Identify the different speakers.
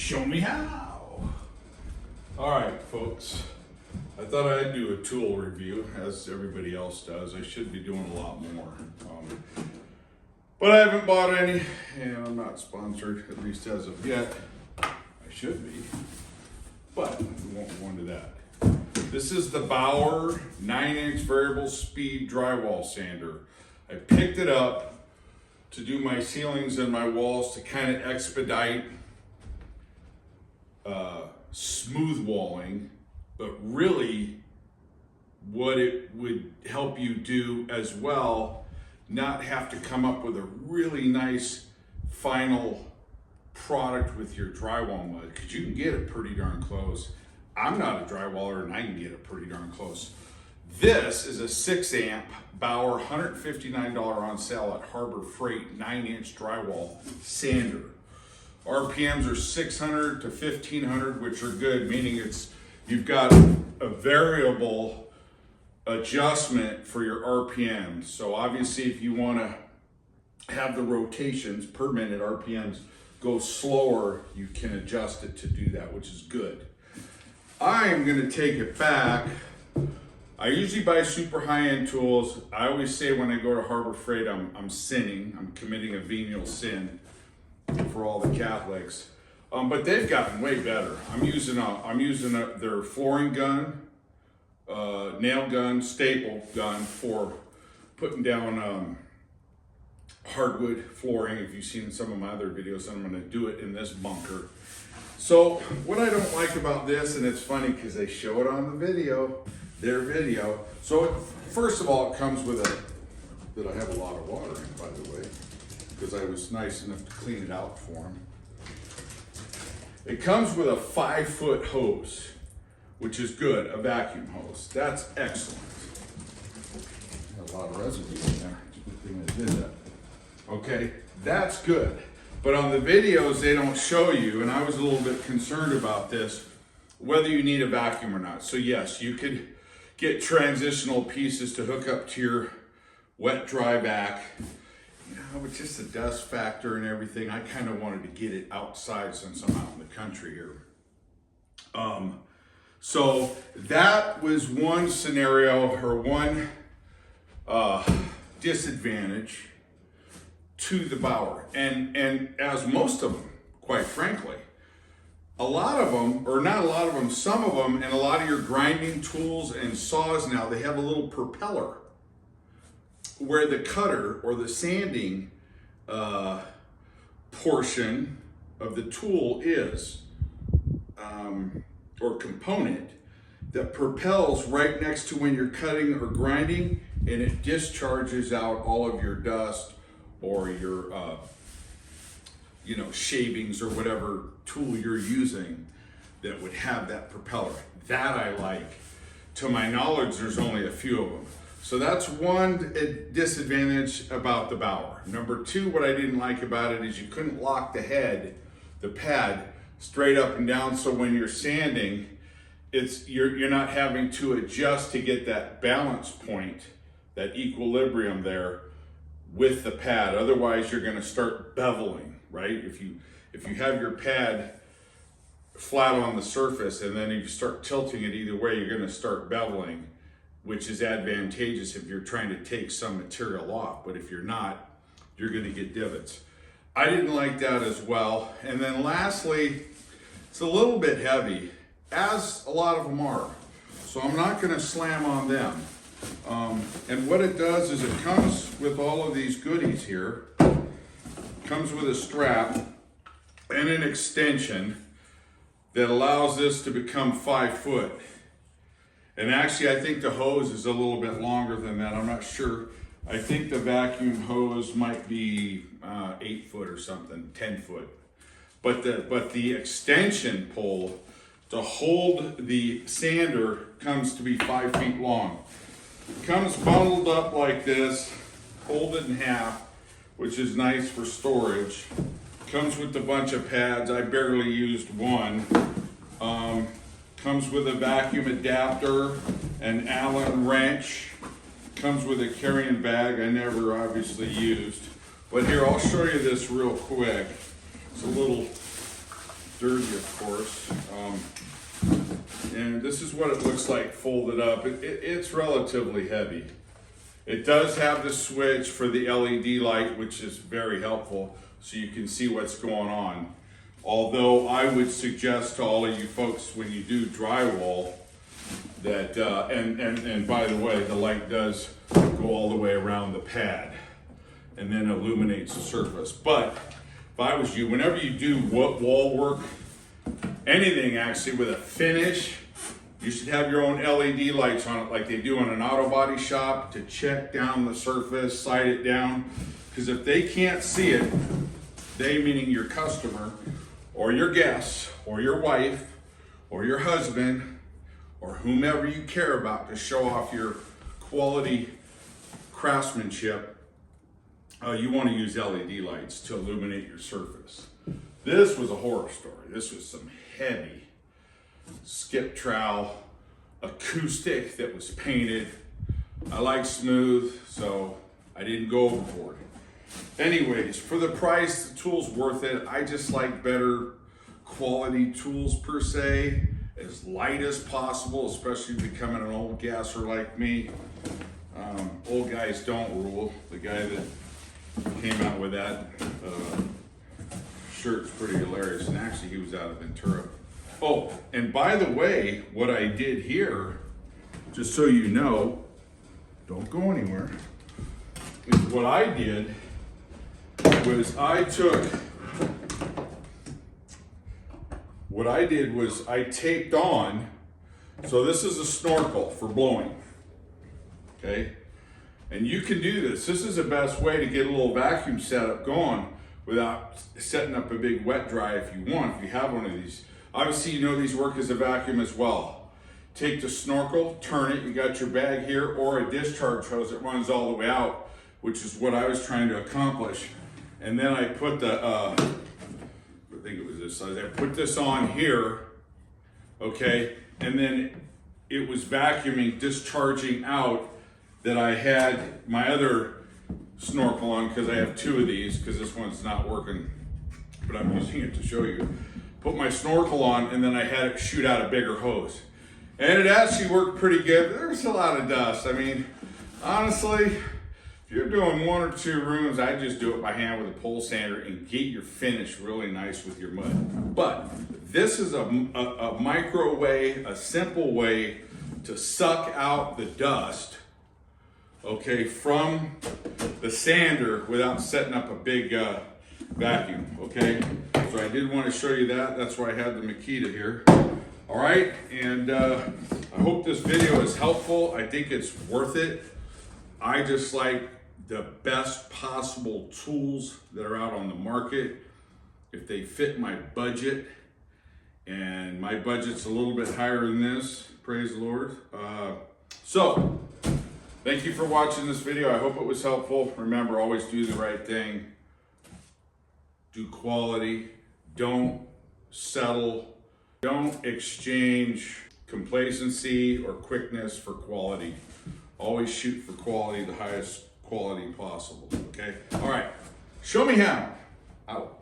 Speaker 1: Show me how. All right, folks. I thought I'd do a tool review, as everybody else does. I should be doing a lot more. But I haven't bought any, and I'm not sponsored, at least as of yet. I should be, but we won't go into that. This is the Bauer 9-inch variable speed drywall sander. I picked it up to do my ceilings and my walls to kind of expedite smooth walling, but really what it would help you do as well, not have to come up with a really nice final product with your drywall mud, because you can get it pretty darn close. I'm not a drywaller and I can get it pretty darn close. This is a 6-amp Bauer, $159 on sale at Harbor Freight 9-inch drywall sander. RPMs are 600 to 1500, which are good, meaning you've got a variable adjustment for your RPMs. So obviously if you want to have the rotations per minute RPMs go slower, you can adjust it to do that, which is good. I am going to take it back. I usually buy super high-end tools. I always say when I go to Harbor Freight, I'm sinning. I'm committing a venial sin for all the Catholics. But they've gotten way better. I'm using their flooring gun, nail gun, staple gun for putting down hardwood flooring. If you've seen some of my other videos, I'm going to do it in this bunker. So what I don't like about this, and it's funny because they show it on the video, their video. So first of all, it comes with that I have a lot of water in, by the way, because I was nice enough to clean it out for them. It comes with a 5-foot hose, which is good, a vacuum hose. That's excellent. Got a lot of residue in there. Good thing I did that. Okay, that's good. But on the videos, they don't show you, and I was a little bit concerned about this, whether you need a vacuum or not. So yes, you could get transitional pieces to hook up to your wet dry vac. You know, with just the dust factor and everything, I kind of wanted to get it outside since I'm out in the country here. So that was one scenario, or one disadvantage to the Bauer. And as most of them, quite frankly, a lot of them, or not a lot of them, some of them, and a lot of your grinding tools and saws now, they have a little propeller where the cutter or the sanding portion of the tool is, or component, that propels right next to when you're cutting or grinding, and it discharges out all of your dust or your shavings or whatever tool you're using that would have that propeller. That I like. To my knowledge, there's only a few of them. So that's one disadvantage about the Bauer. Number two, what I didn't like about it is you couldn't lock the pad straight up and down, so when you're sanding, you're not having to adjust to get that balance point, that equilibrium there with the pad. Otherwise, you're going to start beveling, right? If you have your pad flat on the surface and then you start tilting it either way, you're going to start beveling, which is advantageous if you're trying to take some material off. But if you're not, you're going to get divots. I didn't like that as well. And then lastly, it's a little bit heavy, as a lot of them are. So I'm not going to slam on them. And what it does is it comes with all of these goodies here. Comes with a strap and an extension that allows this to become 5 foot. And actually, I think the hose is a little bit longer than that. I'm not sure. I think the vacuum hose might be 8 foot or something, 10 foot. But the extension pole to hold the sander comes to be 5 feet long. It comes bundled up like this, folded in half, which is nice for storage. Comes with a bunch of pads. I barely used one. Comes with a vacuum adapter, an Allen wrench. Comes with a carrying bag I never obviously used. But here, I'll show you this real quick. It's a little dirty, of course. And this is what it looks like folded up. It's relatively heavy. It does have the switch for the LED light, which is very helpful, so you can see what's going on. Although I would suggest to all of you folks, when you do drywall, that, and by the way, the light does go all the way around the pad and then illuminates the surface. But if I was you, whenever you do wall work, anything actually with a finish, you should have your own LED lights on it like they do in an auto body shop to check down the surface, slide it down. Because if they can't see it, they meaning your customer or your guests or your wife or your husband or whomever you care about to show off your quality craftsmanship, you want to use LED lights to illuminate your surface. This was a horror story. This was some heavy skip trowel acoustic that was painted. I like smooth, so I didn't go overboard. Anyways, for the price, the tool's worth it. I just like better quality tools per se, as light as possible, especially becoming an old gasser like me. Old guys don't rule. The guy that came out with that shirt's pretty hilarious, and actually he was out of Ventura. Oh, and by the way, what I did here, just so you know, don't go anywhere, is what I did was I taped on, so this is a snorkel for blowing, okay? And you can do this. This is the best way to get a little vacuum setup going without setting up a big wet dry if you want, if you have one of these. Obviously, you know these work as a vacuum as well. Take the snorkel, turn it, you got your bag here, or a discharge hose that runs all the way out, which is what I was trying to accomplish. And then I put the, I think it was this size, I put this on here, okay? And then it was vacuuming, discharging out, that I had my other snorkel on, because I have two of these, because this one's not working, but I'm using it to show you. Put my snorkel on, and then I had it shoot out a bigger hose. And it actually worked pretty good, but there's a lot of dust. I mean, honestly, if you're doing one or two rooms, I just do it by hand with a pole sander and get your finish really nice with your mud. But this is a micro way, a simple way to suck out the dust, okay, from the sander without setting up a big vacuum, okay? So I did want to show you that. That's why I had the Makita here. All right, and I hope this video is helpful. I think it's worth it. I just like the best possible tools that are out on the market. If they fit my budget, and my budget's a little bit higher than this, praise the Lord. So, thank you for watching this video. I hope it was helpful. Remember, always do the right thing. Do quality. Don't settle. Don't exchange complacency or quickness for quality. Always shoot for quality, the highest quality possible, okay? All right, show me how. Out.